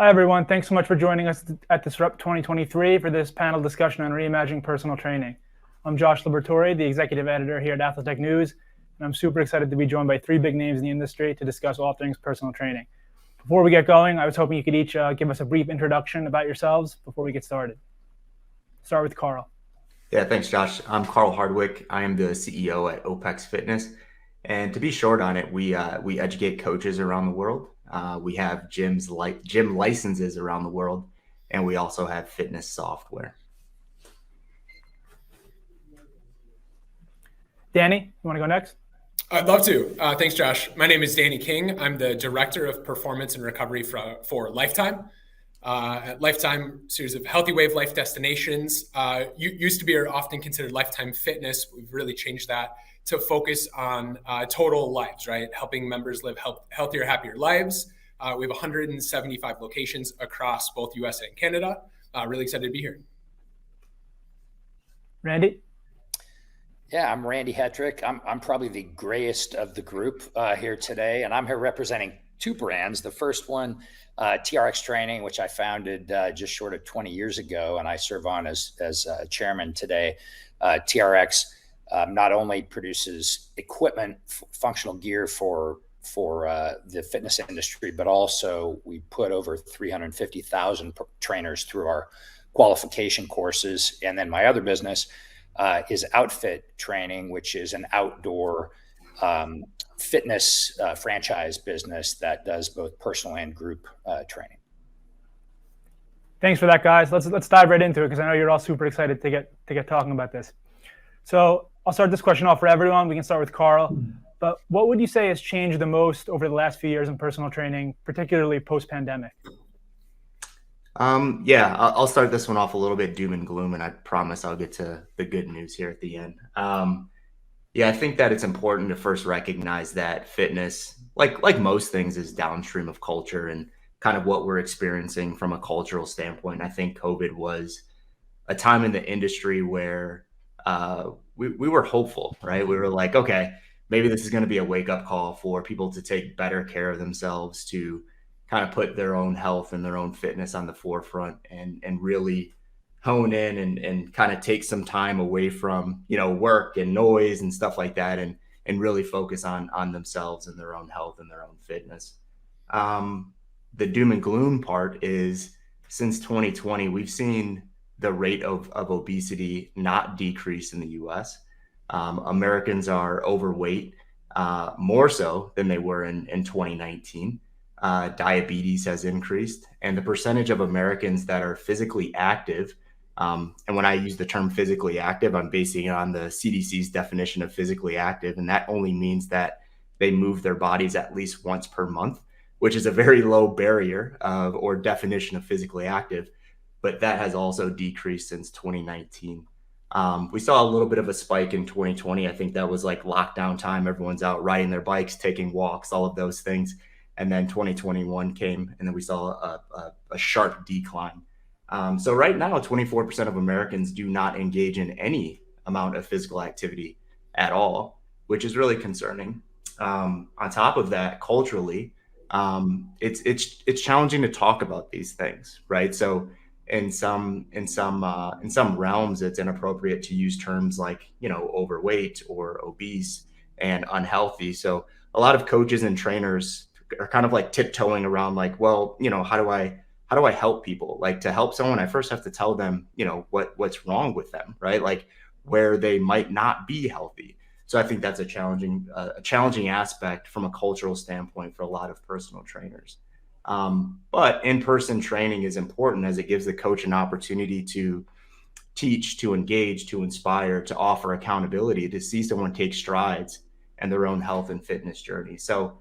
Hi, everyone. Thanks so much for joining us at Disrupt 2023 for this panel discussion on reimagining personal training. I'm Josh Liberatore, the executive editor here at Athletech News, and I'm super excited to be joined by three big names in the industry to discuss all things personal training. Before we get going, I was hoping you could each give us a brief introduction about yourselves before we get started. Start with Carl. Yeah, thanks, Josh. I'm Carl Hardwick. I am the CEO at OPEX Fitness. And to be short on it, we educate coaches around the world. We have gym licenses around the world, and we also have fitness software. Danny, you want to go next? I'd love to. Thanks, Josh. My name is Danny King. I'm the Director of Performance and Recovery for Lifetime. At Lifetime, series of healthy way of life destinations. Used to be or often considered Lifetime Fitness. We've really changed that to focus on total lives, right? Helping members live healthier, happier lives. We have 175 locations across both US and Canada. Really excited to be here. Randy? Yeah, I'm Randy Hetrick. I'm probably the grayest of the group here today, and I'm here representing two brands. The first one, TRX Training, which I founded just short of 20 years ago, and I serve on as chairman today. TRX not only produces equipment, functional gear for the fitness industry, but also we put over 350,000 trainers through our qualification courses. And then my other business is Outfit Training, which is an outdoor fitness franchise business that does both personal and group training. Thanks for that, guys. Let's dive right into it because I know you're all super excited to get talking about this. So I'll start this question off for everyone. We can start with Carl. But what would you say has changed the most over the last few years in personal training, particularly post-pandemic? I'll start this one off a little bit doom and gloom, and I promise I'll get to the good news here at the end. I think that it's important to first recognize that fitness, like most things, is downstream of culture and kind of what we're experiencing from a cultural standpoint. I think COVID was a time in the industry where we were hopeful, right? We were like, okay, maybe this is going to be a wake-up call for people to take better care of themselves, to kind of put their own health and their own fitness on the forefront and really hone in and kind of take some time away from, work and noise and stuff like that and really focus on themselves and their own health and their own fitness. The doom and gloom part is since 2020, we've seen the rate of obesity not decrease in the US. Americans are overweight more so than they were in 2019. Diabetes has increased, and the percentage of Americans that are physically active, and when I use the term physically active, I'm basing it on the CDC's definition of physically active, and that only means that they move their bodies at least once per month, which is a very low barrier or definition of physically active, but that has also decreased since 2019. We saw a little bit of a spike in 2020. I think that was like lockdown time. Everyone's out riding their bikes, taking walks, all of those things. And then 2021 came, and then we saw a sharp decline. So right now, 24% of Americans do not engage in any amount of physical activity at all, which is really concerning. On top of that, culturally, it's challenging to talk about these things, right? So in some realms, it's inappropriate to use terms like overweight or obese and unhealthy. So a lot of coaches and trainers are kind of like tiptoeing around like, well, how do I help people? Like, to help someone, I first have to tell them, what's wrong with them, right? Like where they might not be healthy. So I think that's a challenging aspect from a cultural standpoint for a lot of personal trainers. But in-person training is important as it gives the coach an opportunity to teach, to engage, to inspire, to offer accountability, to see someone take strides in their own health and fitness journey. So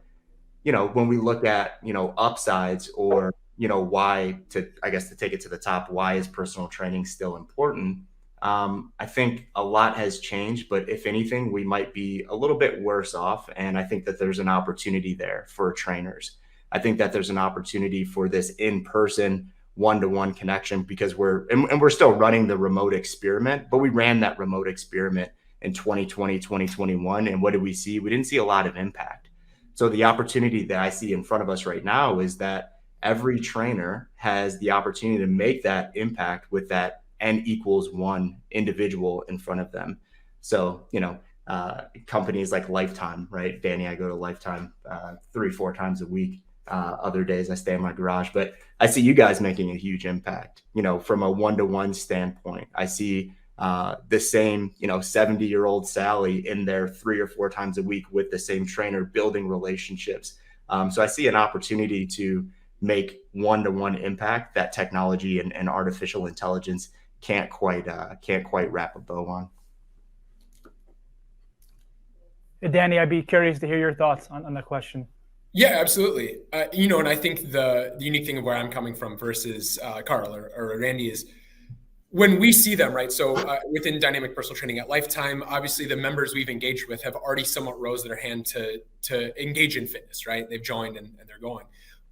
when we look at, upsides or, why to take it to the top, why is personal training still important? I think a lot has changed, but if anything, we might be a little bit worse off. And I think that there's an opportunity there for trainers. I think that there's an opportunity for this in-person one-to-one connection because we're still running the remote experiment, but we ran that remote experiment in 2020, 2021. And what did we see? We didn't see a lot of impact. So the opportunity that I see in front of us right now is that every trainer has the opportunity to make that impact with that N=1 individual in front of them. So, companies like Lifetime, right? Danny, I go to Lifetime 3-4 times a week. Other days I stay in my garage, but I see you guys making a huge impact, from a one-to-one standpoint. I see the same, 70-year-old Sally in there 3 or 4 times a week with the same trainer, building relationships. So I see an opportunity to make one-to-one impact that technology and artificial intelligence can't quite wrap a bow on. Danny, I'd be curious to hear your thoughts on that question. Yeah, absolutely. And I think the unique thing of where I'm coming from versus Carl or Randy is when we see them, right? So within dynamic personal training at Lifetime, obviously the members we've engaged with have already somewhat rose their hand to engage in fitness, right? They've joined and they're going.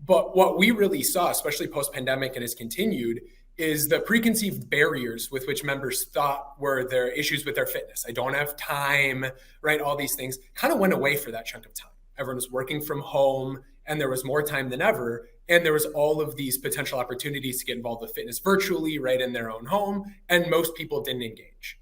But what we really saw, especially post-pandemic and has continued, is the preconceived barriers with which members thought were their issues with their fitness. I don't have time, right? All these things kind of went away for that chunk of time. Everyone was working from home and there was more time than ever. And there was all of these potential opportunities to get involved with fitness virtually, right in their own home. And most people didn't engage.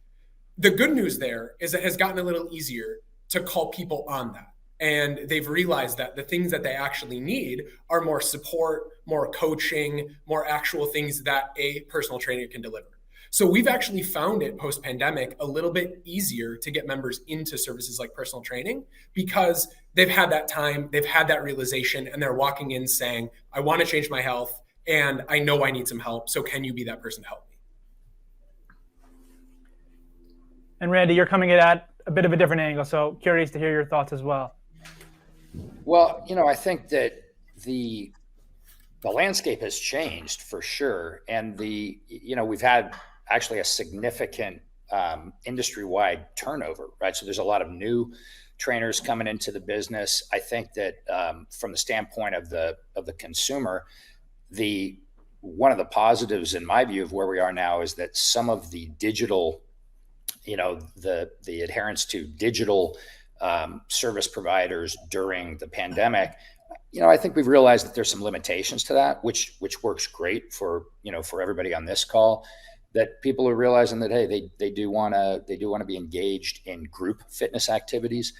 The good news there is it has gotten a little easier to call people on that. And they've realized that the things that they actually need are more support, more coaching, more actual things that a personal trainer can deliver. So we've actually found it post-pandemic a little bit easier to get members into services like personal training because they've had that time, they've had that realization, and they're walking in saying, I want to change my health and I know I need some help. So can you be that person to help me? And Randy, you're coming at a bit of a different angle. So curious to hear your thoughts as well. Well, I think that the landscape has changed for sure. And we've had actually a significant industry-wide turnover, right? So there's a lot of new trainers coming into the business. I think that from the standpoint of the consumer, one of the positives in my view of where we are now is that some of the digital, the adherence to digital service providers during the pandemic, I think we've realized that there's some limitations to that, which works great for everybody on this call. That people are realizing that they do want to be engaged in group fitness activities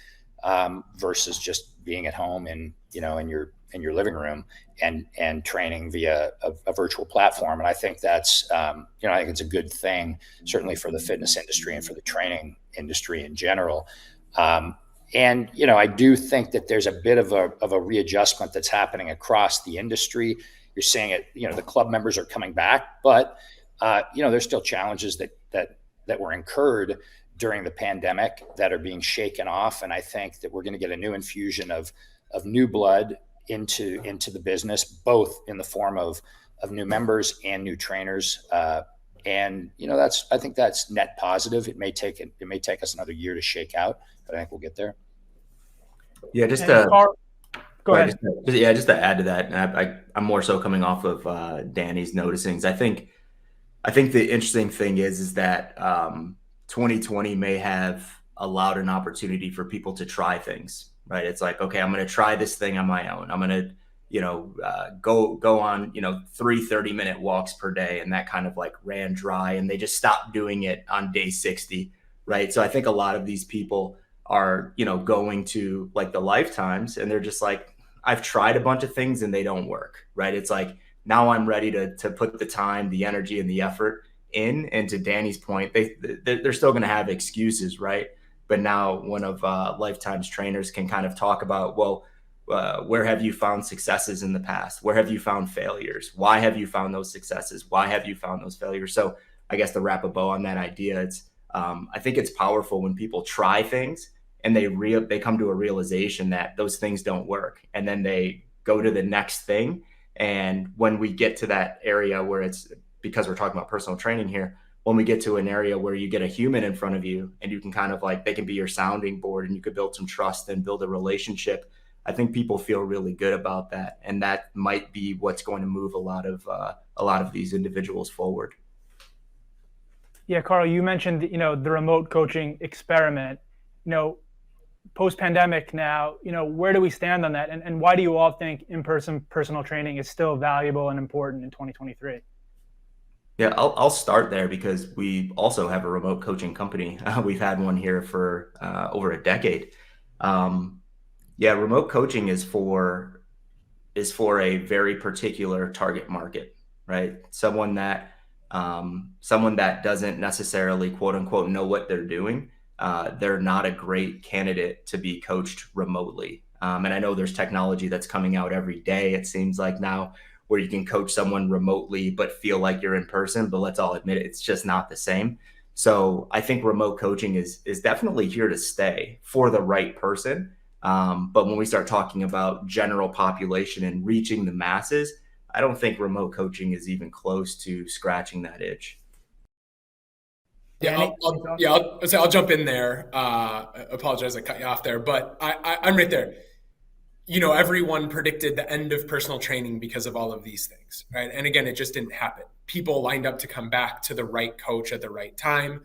versus just being at home in your living room and training via a virtual platform. And I think that's I think it's a good thing, certainly for the fitness industry and for the training industry in general. And I do think that there's a bit of a readjustment that's happening across the industry. You're seeing it. The club members are coming back, but there's still challenges that were incurred during the pandemic that are being shaken off. And I think that we're going to get a new infusion of new blood into the business, both in the form of new members and new trainers. And I think that's net positive. It may take us another year to shake out, but I think we'll get there. Yeah, just Go ahead. Just to add to that, and I'm more so coming off of Danny's noticings. I think the interesting thing is that 2020 may have allowed an opportunity for people to try things, right? It's like, okay, I'm going to try this thing on my own. I'm going to, go on, 3 30-minute walks per day. And that kind of like ran dry and they just stopped doing it on day 60, right? So I think a lot of these people are, going to like the Lifetimes and they're just like, I've tried a bunch of things and they don't work, right? It's like, now I'm ready to put the time, the energy, and the effort in. And to Danny's point, they're still going to have excuses, right? But now one of Lifetime's trainers can kind of talk about, well, where have you found successes in the past? Where have you found failures? Why have you found those successes? Why have you found those failures? So I guess to wrap a bow on that idea, I think it's powerful when people try things and they come to a realization that those things don't work, and then they go to the next thing. And when we get to that area where it's, because we're talking about personal training here, when we get to an area where you get a human in front of you and you can kind of like, they can be your sounding board and you could build some trust and build a relationship, I think people feel really good about that. And that might be what's going to move a lot of these individuals forward. Yeah, Carl, you mentioned, the remote coaching experiment. post-pandemic now, where do we stand on that? And why do you all think in-person personal training is still valuable and important in 2023? Yeah, I'll start there because we also have a remote coaching company. We've had one here for over a decade. Yeah, remote coaching is for a very particular target market, right? Someone that doesn't necessarily quote unquote know what they're doing. They're not a great candidate to be coached remotely. And I know there's technology that's coming out every day, it seems like now, where you can coach someone remotely but feel like you're in person. But let's all admit it, it's just not the same. So I think remote coaching is definitely here to stay for the right person. But when we start talking about general population and reaching the masses, I don't think remote coaching is even close to scratching that itch. Yeah, I'll jump in there. Apologize, I cut you off there, but I'm right there. Everyone predicted the end of personal training because of all of these things, right? And again, it just didn't happen. People lined up to come back to the right coach at the right time,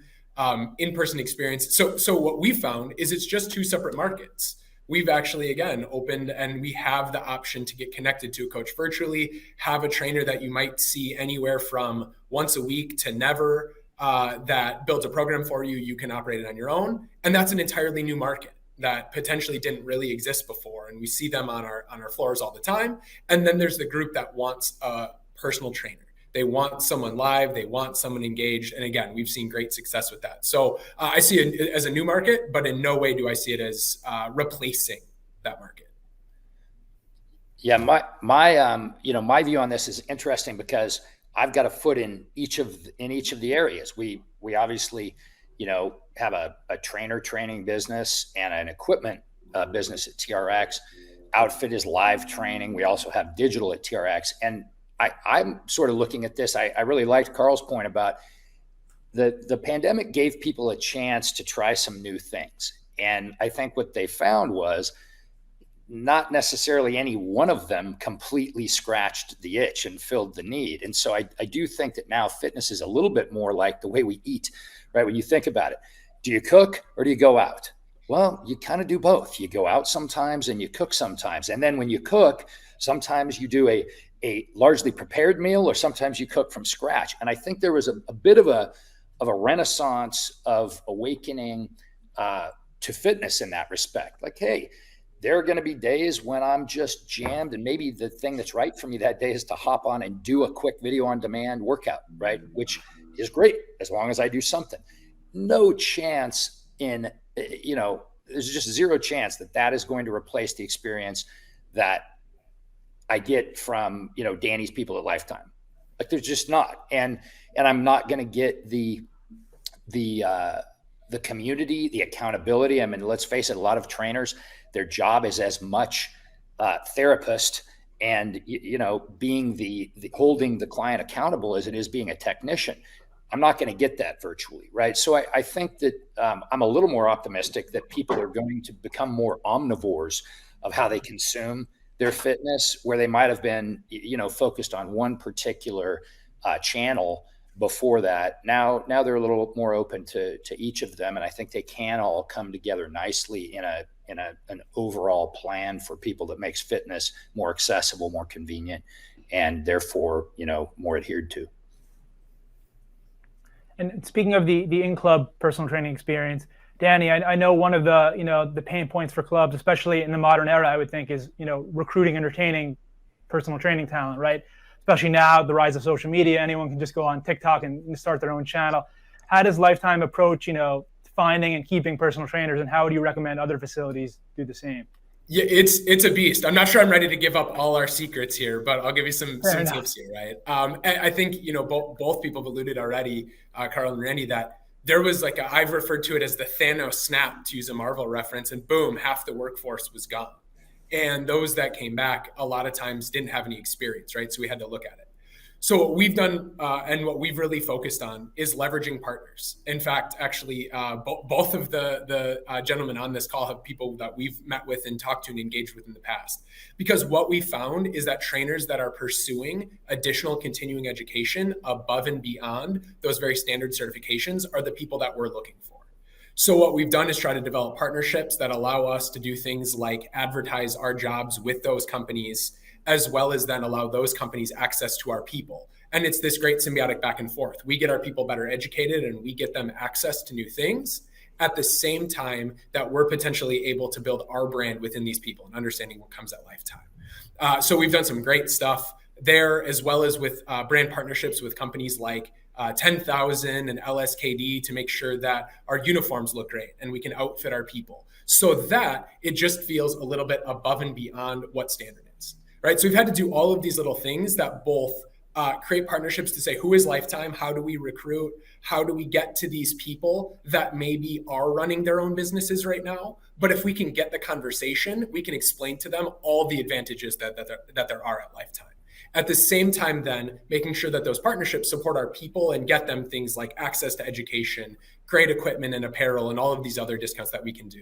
in-person experience. So what we found is it's just two separate markets. We've actually, again, opened and we have the option to get connected to a coach virtually, have a trainer that you might see anywhere from once a week to never, that builds a program for you. You can operate it on your own. And that's an entirely new market that potentially didn't really exist before. And we see them on our floors all the time. And then there's the group that wants a personal trainer. They want someone live, they want someone engaged. And again, we've seen great success with that. So I see it as a new market, but in no way do I see it as replacing that market. Yeah, my view on this is interesting because I've got a foot in each of the areas. We obviously, have a trainer training business and an equipment business at TRX. Outfit is live training. We also have digital at TRX. And I'm sort of looking at this. I really liked Carl's point about the pandemic gave people a chance to try some new things. And I think what they found was not necessarily any one of them completely scratched the itch and filled the need. And so I do think that now fitness is a little bit more like the way we eat, right? When you think about it, do you cook or do you go out? Well, you kind of do both. You go out sometimes and you cook sometimes. And then when you cook, sometimes you do a largely prepared meal or sometimes you cook from scratch. And I think there was a bit of a renaissance of awakening to fitness in that respect. Like, hey, there are going to be days when I'm just jammed and maybe the thing that's right for me that day is to hop on and do a quick video on demand workout, right? Which is great as long as I do something. No chance there's just zero chance that is going to replace the experience that I get from, Danny's people at Lifetime. Like there's just not. And I'm not going to get the community, the accountability. I mean, let's face it, a lot of trainers, their job is as much therapist and, being the holding the client accountable as it is being a technician. I'm not going to get that virtually, right? So I think that I'm a little more optimistic that people are going to become more omnivores of how they consume their fitness, where they might have been, focused on one particular channel before that. Now they're a little more open to each of them, and I think they can all come together nicely in an overall plan for people that makes fitness more accessible, more convenient, and therefore more adhered to. And speaking of the in-club personal training experience, Danny, I know one of the pain points for clubs, especially in the modern era, I would think, is recruiting and retaining personal training talent, right? Especially now, the rise of social media, anyone can just go on TikTok and start their own channel. How does Lifetime approach finding and keeping personal trainers, and how do you recommend other facilities do the same? Yeah, it's a beast. I'm not sure I'm ready to give up all our secrets here, but I'll give you some tips here, right? I think both people have alluded already, Carl and Randy, that there was I've referred to it as the Thanos snap, to use a Marvel reference, and boom, half the workforce was gone. And those that came back a lot of times didn't have any experience, right? So we had to look at it. So what we've done and what we've really focused on is leveraging partners. In fact, actually, both of the gentlemen on this call have people that we've met with and talked to and engaged with in the past. Because what we found is that trainers that are pursuing additional continuing education above and beyond those very standard certifications are the people that we're looking for. So what we've done is try to develop partnerships that allow us to do things like advertise our jobs with those companies, as well as then allow those companies access to our people. And it's this great symbiotic back and forth. We get our people better educated and we get them access to new things at the same time that we're potentially able to build our brand within these people and understanding what comes at Lifetime. So we've done some great stuff there, as well as with brand partnerships with companies like 10,000 and LSKD to make sure that our uniforms look great and we can outfit our people so that it just feels a little bit above and beyond what standard is, right? So we've had to do all of these little things that both create partnerships to say, who is Lifetime? How do we recruit? How do we get to these people that maybe are running their own businesses right now? But if we can get the conversation, we can explain to them all the advantages that there are at Lifetime. At the same time, then, making sure that those partnerships support our people and get them things like access to education, great equipment and apparel, and all of these other discounts that we can do.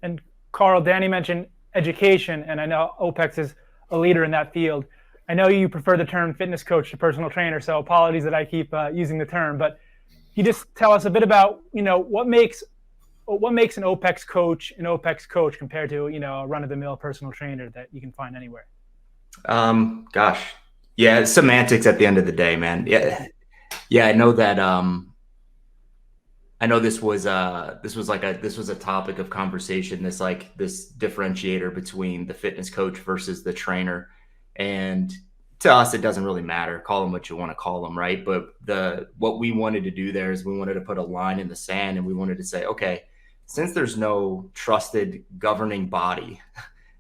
And Carl, Danny mentioned education, and I know OPEX is a leader in that field. I know you prefer the term fitness coach to personal trainer, so apologies that I keep using the term, but can you just tell us a bit about, what makes an OPEX coach compared to, a run-of-the-mill personal trainer that you can find anywhere? Yeah, it's semantics at the end of the day, man. Yeah. I know that, I know this was a topic of conversation, this differentiator between the fitness coach versus the trainer. And to us, it doesn't really matter. Call them what you want to call them, right? But what we wanted to do there is we wanted to put a line in the sand, and we wanted to say, okay, since there's no trusted governing body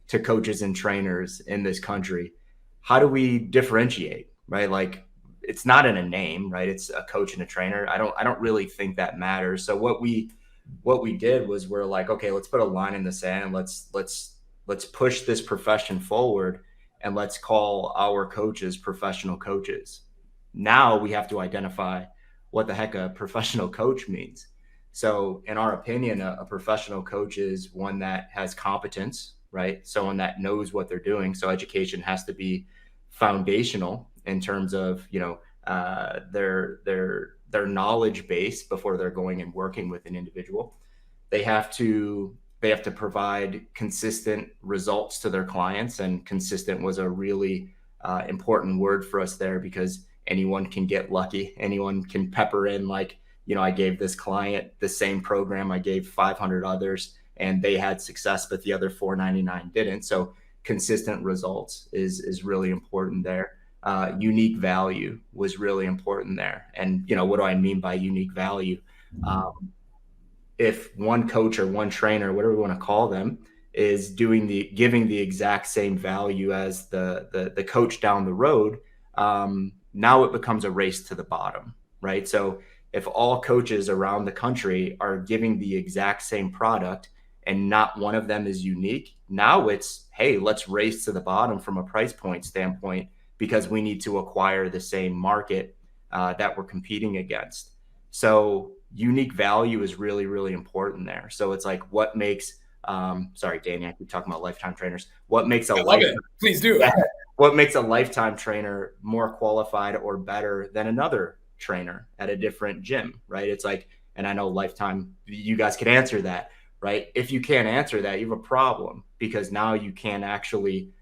to coaches and trainers in this country, how do we differentiate, right? Like, it's not in a name, right? It's a coach and a trainer. I don't really think that matters. So what we did was we're like, okay, let's put a line in the sand. Let's push this profession forward, and let's call our coaches professional coaches. Now we have to identify what the heck a professional coach means. So in our opinion, a professional coach is one that has competence, right? Someone that knows what they're doing. So education has to be foundational in terms of, their knowledge base before they're going and working with an individual. They have to provide consistent results to their clients, and consistent was a really important word for us there, because anyone can get lucky. Anyone can pepper in, I gave this client the same program I gave 500 others, and they had success, but the other 499 didn't. So consistent results is really important there. Unique value was really important there. And, what do I mean by unique value? If one coach or one trainer, whatever we want to call them, is giving the exact same value as the coach down the road, now it becomes a race to the bottom, right? So if all coaches around the country are giving the exact same product and not one of them is unique, now it's, hey, let's race to the bottom from a price point standpoint, because we need to acquire the same market that we're competing against. So unique value is really, really important there. So it's like, what makes, sorry, Danny, I keep talking about lifetime trainers. What makes a lifetime, please do. What makes a lifetime trainer more qualified or better than another trainer at a different gym, right? It's like, and I know Lifetime, you guys could answer that, right? If you can't answer that, you have a problem, because now you can't actually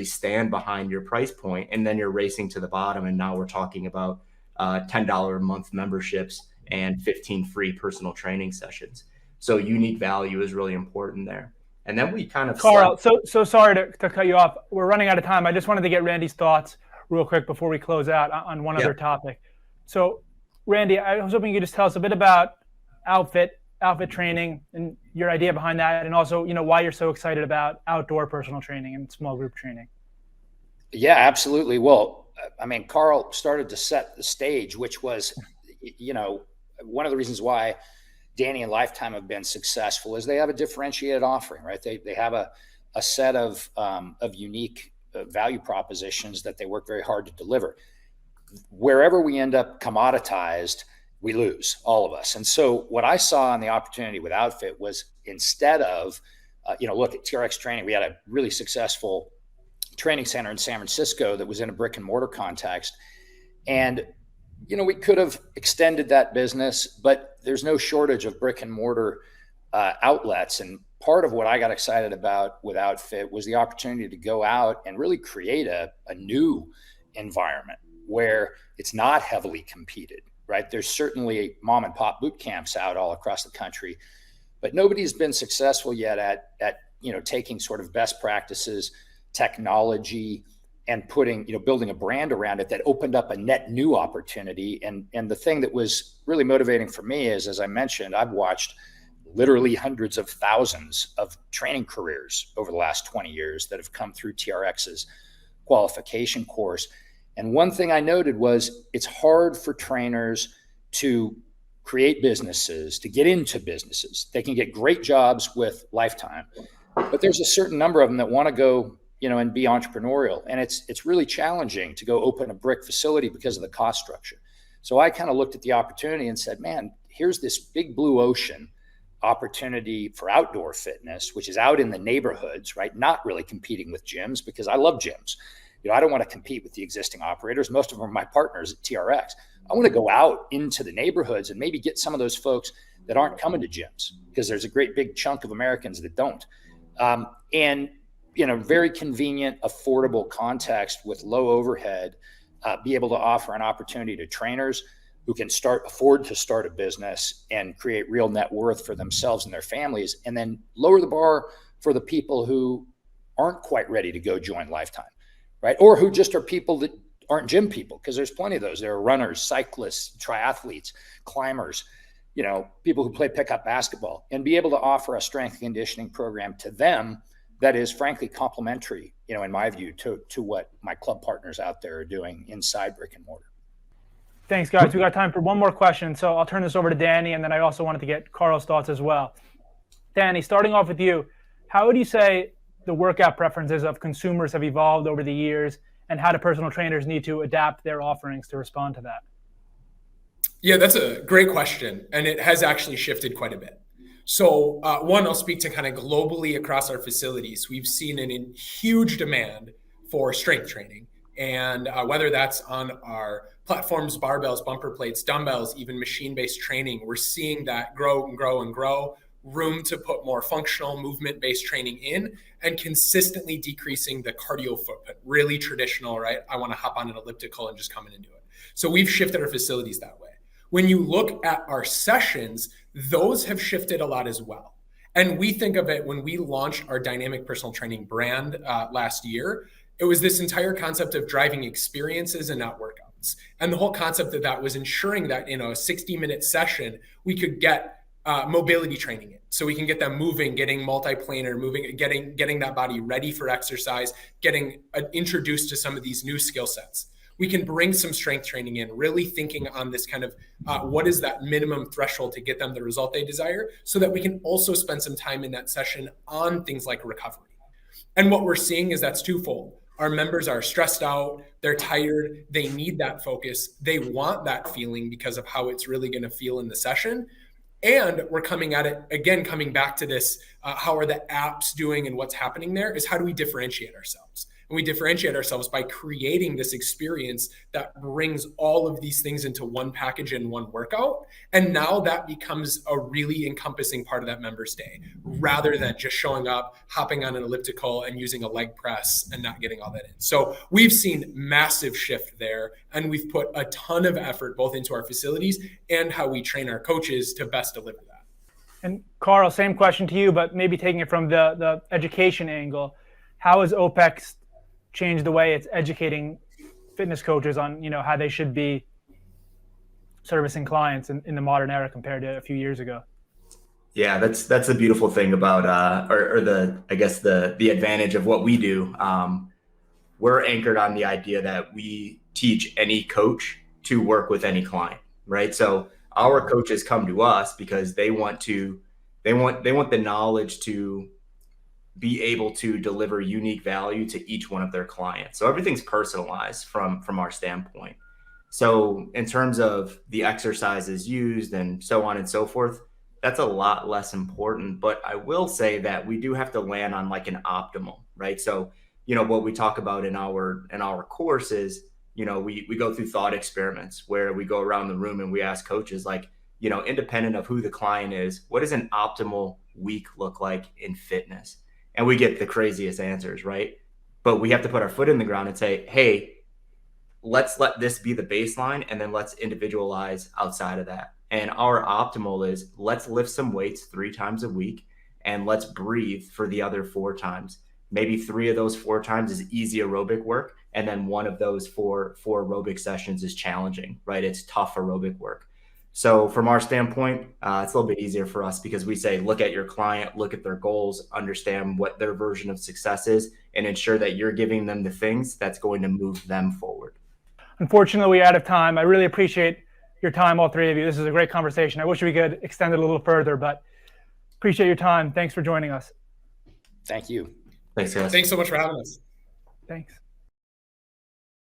stand behind your price point, and then you're racing to the bottom. And now we're talking about $10 a month memberships and 15 free personal training sessions. So unique value is really important there. And then we kind of Carl, so sorry to cut you off. We're running out of time. I just wanted to get Randy's thoughts real quick before we close out on one other topic. So Randy, I was hoping you could just tell us a bit about outfit training and your idea behind that, and also, why you're so excited about outdoor personal training and small group training. Yeah, absolutely. Well, I mean, Carl started to set the stage, which was, one of the reasons why Danny and Lifetime have been successful is they have a differentiated offering, right? They have a set of unique value propositions that they work very hard to deliver. Wherever we end up commoditized, we lose, all of us. And so what I saw in the opportunity with Outfit was, instead of, look at TRX training, we had a really successful training center in San Francisco that was in a brick and mortar context. And we could have extended that business, but there's no shortage of brick and mortar outlets. And part of what I got excited about with Outfit was the opportunity to go out and really create a new environment where it's not heavily competed, right? There's certainly mom and pop boot camps out all across the country, but nobody's been successful yet at taking sort of best practices, technology, and building a brand around it that opened up a net new opportunity. And the thing that was really motivating for me is, as I mentioned, I've watched literally hundreds of thousands of training careers over the last 20 years that have come through TRX's qualification course. And one thing I noted was it's hard for trainers to create businesses, to get into businesses. They can get great jobs with Lifetime, but there's a certain number of them that want to go, and be entrepreneurial. And it's really challenging to go open a brick facility because of the cost structure. So I kind of looked at the opportunity and said, man, here's this big blue ocean opportunity for outdoor fitness, which is out in the neighborhoods, right? Not really competing with gyms, because I love gyms. I don't want to compete with the existing operators. Most of them are my partners at TRX. I want to go out into the neighborhoods and maybe get some of those folks that aren't coming to gyms, because there's a great big chunk of Americans that don't. And very convenient, affordable context with low overhead, be able to offer an opportunity to trainers who can afford to start a business and create real net worth for themselves and their families, and then lower the bar for the people who aren't quite ready to go join Lifetime, right? Or who just are people that aren't gym people, because there's plenty of those. There are runners, cyclists, triathletes, climbers, people who play pickup basketball, and be able to offer a strength and conditioning program to them that is frankly complementary, in my view, to what my club partners out there are doing inside brick and mortar. Thanks, guys. We got time for one more question, so I'll turn this over to Danny, and then I also wanted to get Carl's thoughts as well. Danny, starting off with you, how would you say the workout preferences of consumers have evolved over the years, and how do personal trainers need to adapt their offerings to respond to that? Yeah, that's a great question, and it has actually shifted quite a bit. So one, I'll speak to kind of globally across our facilities. We've seen a huge demand for strength training, and whether that's on our platforms, barbells, bumper plates, dumbbells, even machine-based training, we're seeing that grow and grow and grow. Room to put more functional movement-based training in, and consistently decreasing the cardio footprint. Really traditional, right? I want to hop on an elliptical and just come in and do it. So we've shifted our facilities that way. When you look at our sessions, those have shifted a lot as well. And we think of it, when we launched our dynamic personal training brand last year, it was this entire concept of driving experiences and not workouts. And the whole concept of that was ensuring that in a 60-minute session, we could get mobility training in. So we can get them moving, getting multiplanar, moving, getting that body ready for exercise, getting introduced to some of these new skill sets. We can bring some strength training in, really thinking on this kind of what is that minimum threshold to get them the result they desire, so that we can also spend some time in that session on things like recovery. And what we're seeing is that's twofold. Our members are stressed out, they're tired, they need that focus, they want that feeling because of how it's really going to feel in the session. And we're coming at it, again, coming back to this, how are the apps doing and what's happening there, is how do we differentiate ourselves? And we differentiate ourselves by creating this experience that brings all of these things into one package and one workout. And now that becomes a really encompassing part of that member's day, rather than just showing up, hopping on an elliptical and using a leg press and not getting all that in. So we've seen massive shift there, and we've put a ton of effort both into our facilities and how we train our coaches to best deliver that. And Carl, same question to you, but maybe taking it from the education angle. How has OPEX changed the way it's educating fitness coaches on, how they should be servicing clients in the modern era compared to a few years ago? Yeah, that's the beautiful thing about, the advantage of what we do. We're anchored on the idea that we teach any coach to work with any client, right? So our coaches come to us because they want the knowledge to be able to deliver unique value to each one of their clients. So everything's personalized from our standpoint. So in terms of the exercises used and so on and so forth, that's a lot less important. But I will say that we do have to land on like an optimal, right? So, what we talk about in our course is we go through thought experiments where we go around the room and we ask coaches, like, independent of who the client is, what does an optimal week look like in fitness? And we get the craziest answers, right? But we have to put our foot in the ground and say, hey, let's let this be the baseline, and then let's individualize outside of that. And our optimal is, let's lift some weights 3 times a week, and let's breathe for the other 4 times. Maybe 3 of those 4 times is easy aerobic work, and then 1 of those four aerobic sessions is challenging, right? It's tough aerobic work. So from our standpoint, it's a little bit easier for us because we say, look at your client, look at their goals, understand what their version of success is, and ensure that you're giving them the things that's going to move them forward. Unfortunately, we're out of time. I really appreciate your time, all 3 of you. This is a great conversation. I wish we could extend it a little further, but appreciate your time. Thanks for joining us. Thank you. Thanks, guys. Thanks so much for having us. Thanks.